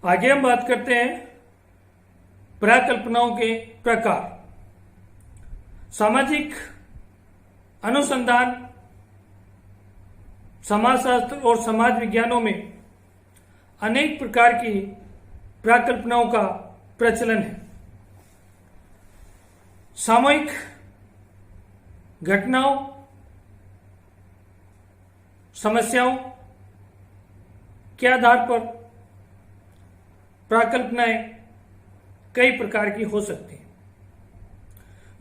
आगे हम बात करते हैं प्राकल्पनाओं के प्रकार। सामाजिक अनुसंधान, समाजशास्त्र और समाज विज्ञानों में अनेक प्रकार की प्राकल्पनाओं का प्रचलन है। सामूहिक घटनाओं, समस्याओं के आधार पर प्राकल्पनाएं कई प्रकार की हो सकती हैं।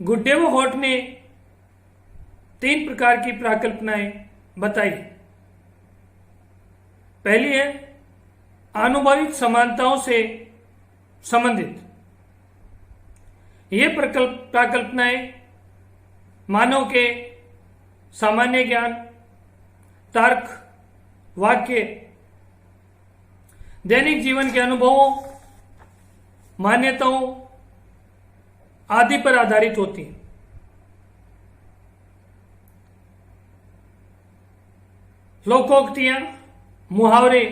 गुड्डे व होट ने 3 प्रकार की प्राकल्पनाएं बताई। पहली है आनुभाविक समानताओं से संबंधित। ये प्राकल्पनाएं मानव के सामान्य ज्ञान, तर्क, वाक्य, दैनिक जीवन के अनुभवों, मान्यताओं आदि पर आधारित होती है। लोकोक्तियां, मुहावरे,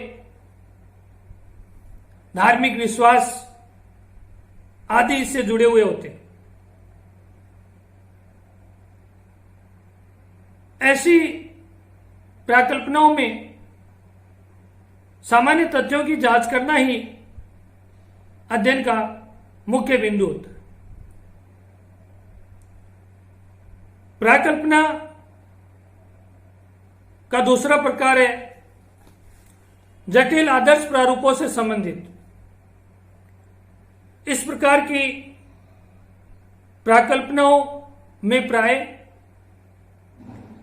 धार्मिक विश्वास आदि इससे जुड़े हुए होते हैं। ऐसी प्राकल्पनाओं में सामान्य तथ्यों की जांच करना ही अध्ययन का मुख्य बिंदु होता है। प्राकल्पना का दूसरा प्रकार है जटिल आदर्श प्रारूपों से संबंधित। इस प्रकार की प्राकल्पनाओं में प्राय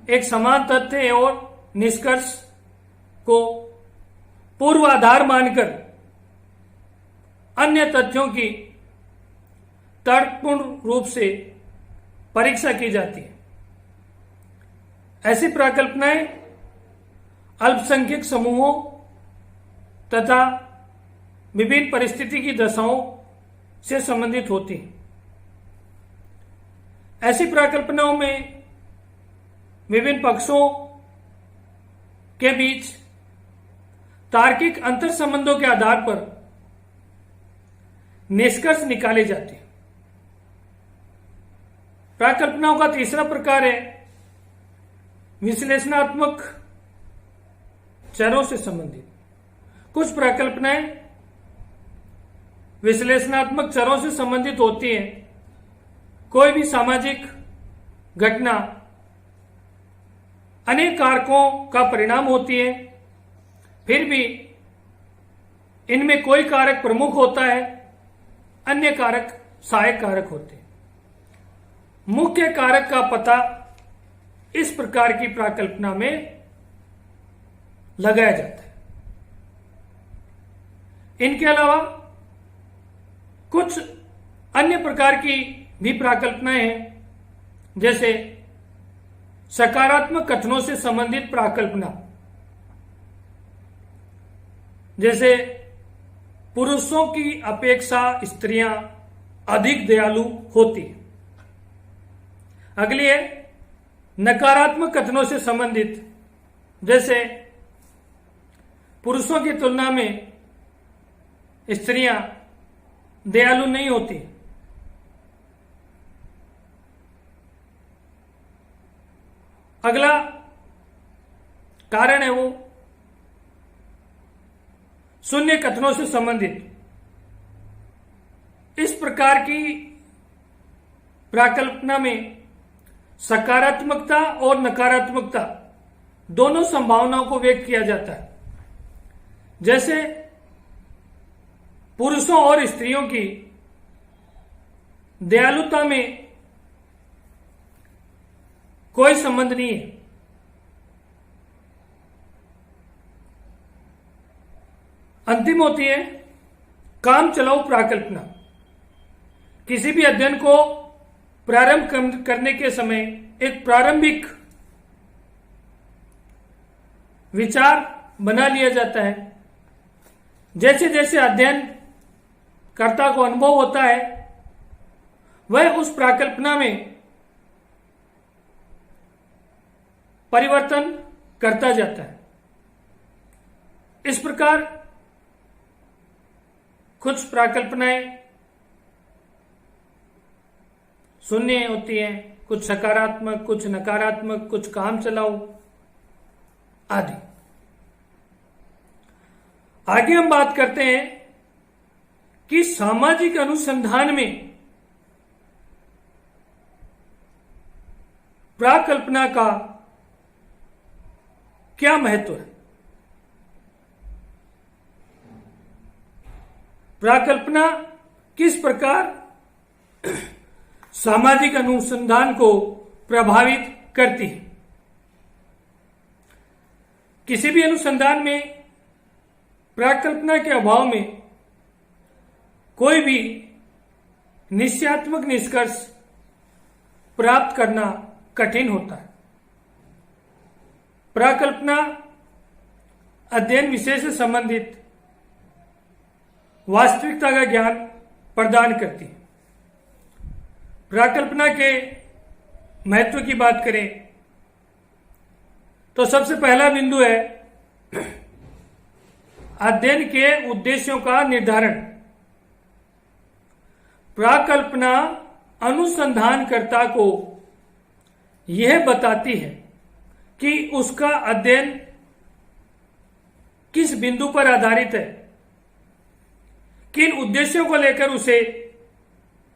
एक समान तथ्य और निष्कर्ष को पूर्वाधार मानकर अन्य तथ्यों की तर्कपूर्ण रूप से परीक्षा की जाती है। ऐसी प्राकल्पनाएं अल्पसंख्यक समूहों तथा विभिन्न परिस्थिति की दशाओं से संबंधित होती हैं। ऐसी प्राकल्पनाओं में विभिन्न पक्षों के बीच तार्किक अंतर संबंधों के आधार पर निष्कर्ष निकाले जाते हैं। प्राकल्पनाओं का तीसरा प्रकार है विश्लेषणात्मक चरों से संबंधित। कुछ प्राकल्पनाएं विश्लेषणात्मक चरों से संबंधित होती हैं। कोई भी सामाजिक घटना अनेक कारकों का परिणाम होती है, फिर भी इनमें कोई कारक प्रमुख होता है, अन्य कारक सहायक कारक होते हैं। मुख्य कारक का पता इस प्रकार की प्राकल्पना में लगाया जाता है। इनके अलावा कुछ अन्य प्रकार की भी प्राकल्पनाएं हैं, जैसे सकारात्मक कथनों से संबंधित प्राकल्पना, जैसे पुरुषों की अपेक्षा स्त्रियां अधिक दयालु होती हैं। अगली है नकारात्मक कथनों से संबंधित, जैसे पुरुषों की तुलना में स्त्रियां दयालु नहीं होती। अगला कारण है वो शून्य कथनों से संबंधित। इस प्रकार की प्राकल्पना में सकारात्मकता और नकारात्मकता दोनों संभावनाओं को व्यक्त किया जाता है। जैसे पुरुषों और स्त्रियों की दयालुता में कोई संबंध नहीं है। अंतिम होती है काम चलाऊ प्राकल्पना। किसी भी अध्ययन को प्रारंभ करने के समय एक प्रारंभिक विचार बना लिया जाता है। जैसे जैसे अध्ययन कर्ता को अनुभव होता है, वह उस प्राकल्पना में परिवर्तन करता जाता है। इस प्रकार कुछ प्राकल्पनाएं शून्य होती हैं, कुछ सकारात्मक, कुछ नकारात्मक, कुछ काम चलाऊ आदि। आगे हम बात करते हैं कि सामाजिक अनुसंधान में प्राकल्पना का क्या महत्व है। प्राकल्पना किस प्रकार सामाजिक अनुसंधान को प्रभावित करती है। किसी भी अनुसंधान में प्राकल्पना के अभाव में कोई भी निश्चयात्मक निष्कर्ष प्राप्त करना कठिन होता है। प्राकल्पना अध्ययन विषय से संबंधित वास्तविकता का ज्ञान प्रदान करती है। प्राकल्पना के महत्व की बात करें तो सबसे पहला बिंदु है अध्ययन के उद्देश्यों का निर्धारण। प्राकल्पना अनुसंधानकर्ता को यह बताती है कि उसका अध्ययन किस बिंदु पर आधारित है, किन उद्देश्यों को लेकर उसे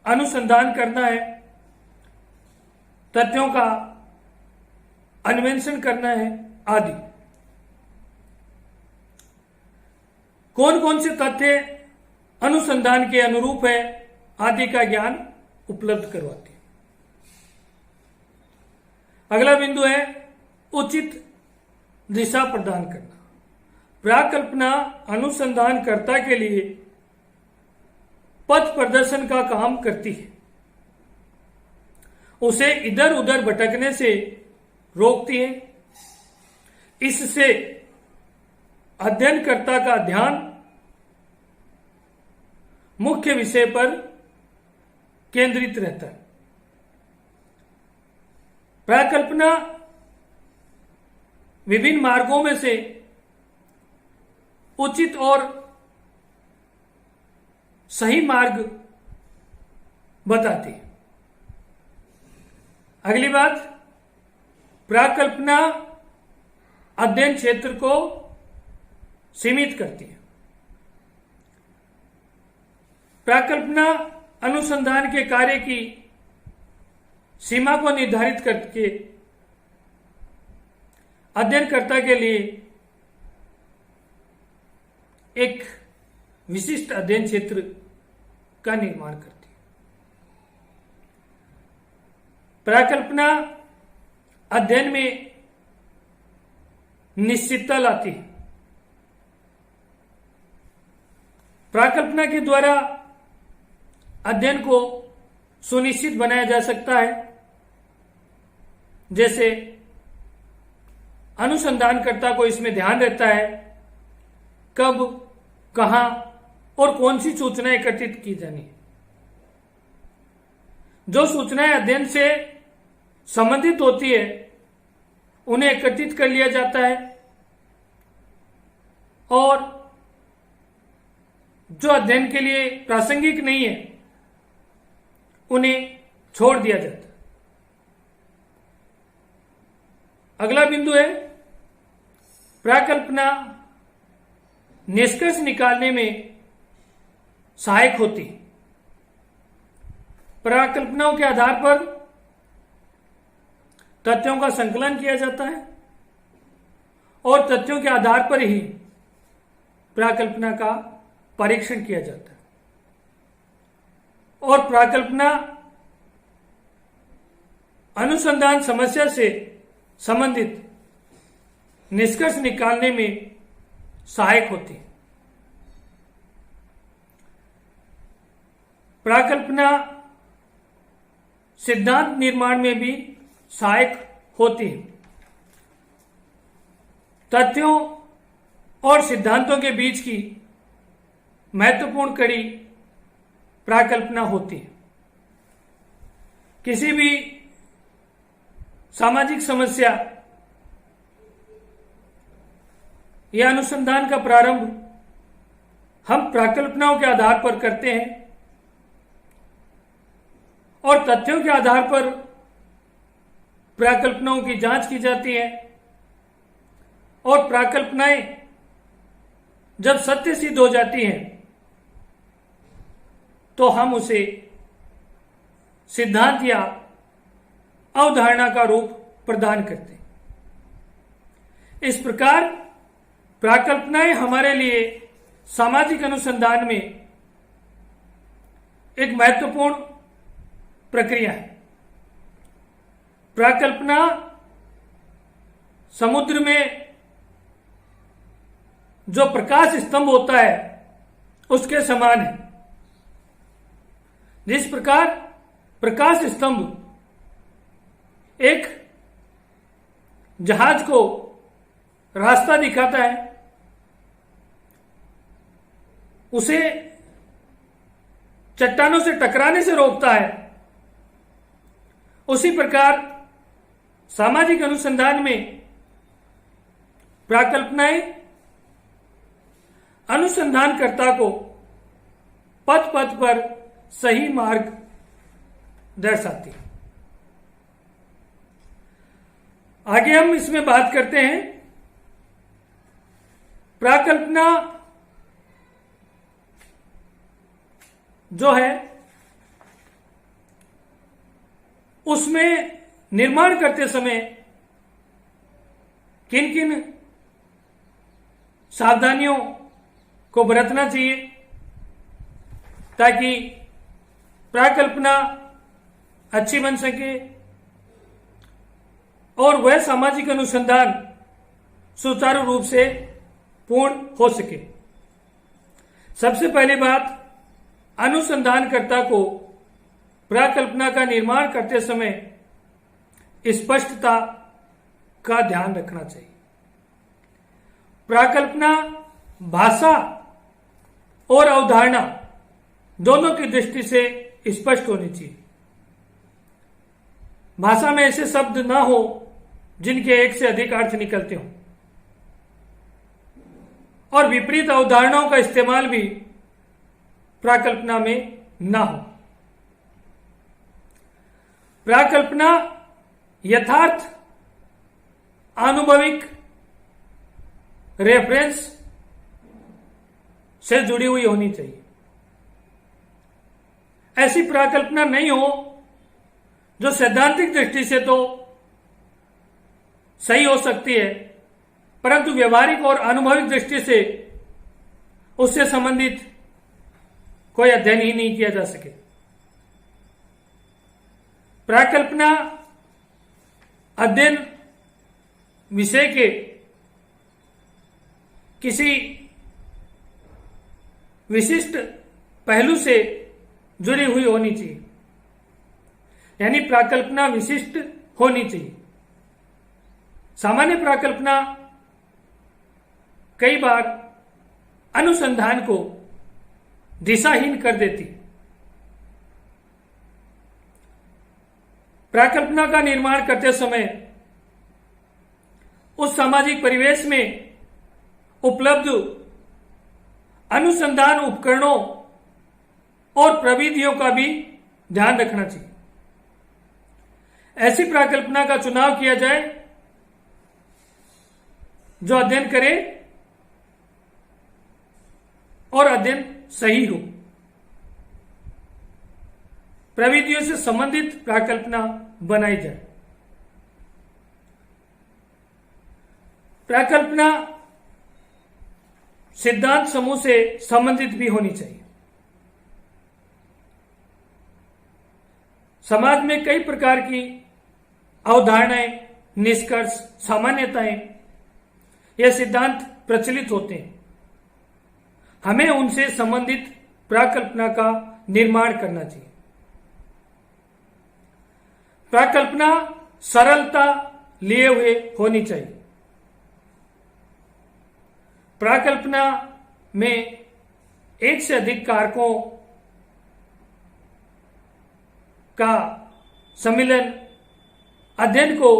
अनुसंधान करना है, तथ्यों का अन्वेषण करना है आदि। कौन कौन से तथ्य अनुसंधान के अनुरूप है आदि का ज्ञान उपलब्ध करवाती है। अगला बिंदु है उचित दिशा प्रदान करना। प्राकल्पना अनुसंधानकर्ता के लिए पथ प्रदर्शन का काम करती है, उसे इधर उधर भटकने से रोकती है। इससे अध्ययनकर्ता का ध्यान मुख्य विषय पर केंद्रित रहता है। प्राकल्पना विभिन्न मार्गों में से उचित और सही मार्ग बताती है। अगली बात, प्राकल्पना अध्ययन क्षेत्र को सीमित करती है। प्राकल्पना अनुसंधान के कार्य की सीमा को निर्धारित करके अध्ययनकर्ता के लिए एक विशिष्ट अध्ययन क्षेत्र का निर्माण करती है। प्राकल्पना अध्ययन में निश्चितता लाती है। प्राकल्पना के द्वारा अध्ययन को सुनिश्चित बनाया जा सकता है, जैसे अनुसंधानकर्ता को इसमें ध्यान रहता है कब, कहां और कौन सी सूचनाएं एकत्रित की जानी है। जो सूचनाएं अध्ययन से संबंधित होती है उन्हें एकत्रित कर लिया जाता है और जो अध्ययन के लिए प्रासंगिक नहीं है उन्हें छोड़ दिया जाता है। अगला बिंदु है प्राकल्पना निष्कर्ष निकालने में सहायक होती है। प्राकल्पनाओं के आधार पर तथ्यों का संकलन किया जाता है और तथ्यों के आधार पर ही प्राकल्पना का परीक्षण किया जाता है और प्राकल्पना अनुसंधान समस्या से संबंधित निष्कर्ष निकालने में सहायक होती है। प्राकल्पना सिद्धांत निर्माण में भी सहायक होती है। तथ्यों और सिद्धांतों के बीच की महत्वपूर्ण कड़ी प्राकल्पना होती है। किसी भी सामाजिक समस्या या अनुसंधान का प्रारंभ हम प्राकल्पनाओं के आधार पर करते हैं और तथ्यों के आधार पर प्राकल्पनाओं की जांच की जाती है और प्राकल्पनाएं जब सत्य सिद्ध हो जाती हैं तो हम उसे सिद्धांत या अवधारणा का रूप प्रदान करते हैं। इस प्रकार प्राकल्पनाएं हमारे लिए सामाजिक अनुसंधान में एक महत्वपूर्ण प्रक्रिया है। प्राकल्पना समुद्र में जो प्रकाश स्तंभ होता है उसके समान है। जिस प्रकार प्रकाश स्तंभ एक जहाज को रास्ता दिखाता है, उसे चट्टानों से टकराने से रोकता है, उसी प्रकार सामाजिक अनुसंधान में प्राकल्पनाएं अनुसंधानकर्ता को पथ पथ पर सही मार्ग दर्शाती है। आगे हम इसमें बात करते हैं प्राकल्पना जो है उसमें निर्माण करते समय किन किन सावधानियों को बरतना चाहिए ताकि प्राकल्पना अच्छी बन सके और वह सामाजिक अनुसंधान सुचारू रूप से पूर्ण हो सके। सबसे पहली बात, अनुसंधानकर्ता को प्राकल्पना का निर्माण करते समय स्पष्टता का ध्यान रखना चाहिए। प्राकल्पना भाषा और अवधारणा दोनों की दृष्टि से स्पष्ट होनी चाहिए। भाषा में ऐसे शब्द ना हो जिनके एक से अधिक अर्थ निकलते हों और विपरीत अवधारणाओं का इस्तेमाल भी प्राकल्पना में ना हो। प्राकल्पना यथार्थ आनुभविक रेफरेंस से जुड़ी हुई होनी चाहिए। ऐसी प्राकल्पना नहीं हो जो सैद्धांतिक दृष्टि से तो सही हो सकती है परंतु व्यवहारिक और अनुभविक दृष्टि से उससे संबंधित कोई अध्ययन ही नहीं किया जा सके। प्राकल्पना अध्ययन विषय के किसी विशिष्ट पहलू से जुड़ी हुई होनी चाहिए, यानी प्राकल्पना विशिष्ट होनी चाहिए। सामान्य प्राकल्पना कई बार अनुसंधान को दिशाहीन कर देती। प्राकल्पना का निर्माण करते समय उस सामाजिक परिवेश में उपलब्ध अनुसंधान उपकरणों और प्रविधियों का भी ध्यान रखना चाहिए। ऐसी प्राकल्पना का चुनाव किया जाए जो अध्ययन करे और अध्ययन सही हो। प्रविधियों से संबंधित प्राकल्पना बनाई जाए। प्राकल्पना सिद्धांत समूह से संबंधित भी होनी चाहिए। समाज में कई प्रकार की अवधारणाएं, निष्कर्ष, सामान्यताएं या सिद्धांत प्रचलित होते हैं। हमें उनसे संबंधित प्राकल्पना का निर्माण करना चाहिए। प्राकल्पना सरलता लिए हुए होनी चाहिए। प्राकल्पना में एक से अधिक कारकों का सम्मिलन अध्ययन को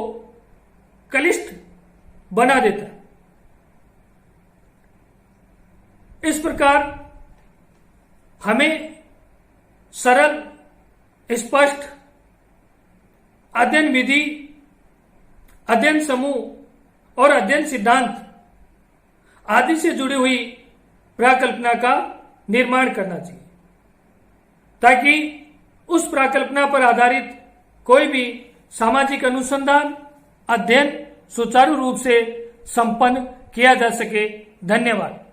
क्लिष्ट बना देता है। इस प्रकार हमें सरल, स्पष्ट अध्ययन विधि, अध्ययन समूह और अध्ययन सिद्धांत आदि से जुड़ी हुई प्राकल्पना का निर्माण करना चाहिए, ताकि उस प्राकल्पना पर आधारित कोई भी सामाजिक अनुसंधान, अध्ययन सुचारू रूप से संपन्न किया जा सके। धन्यवाद।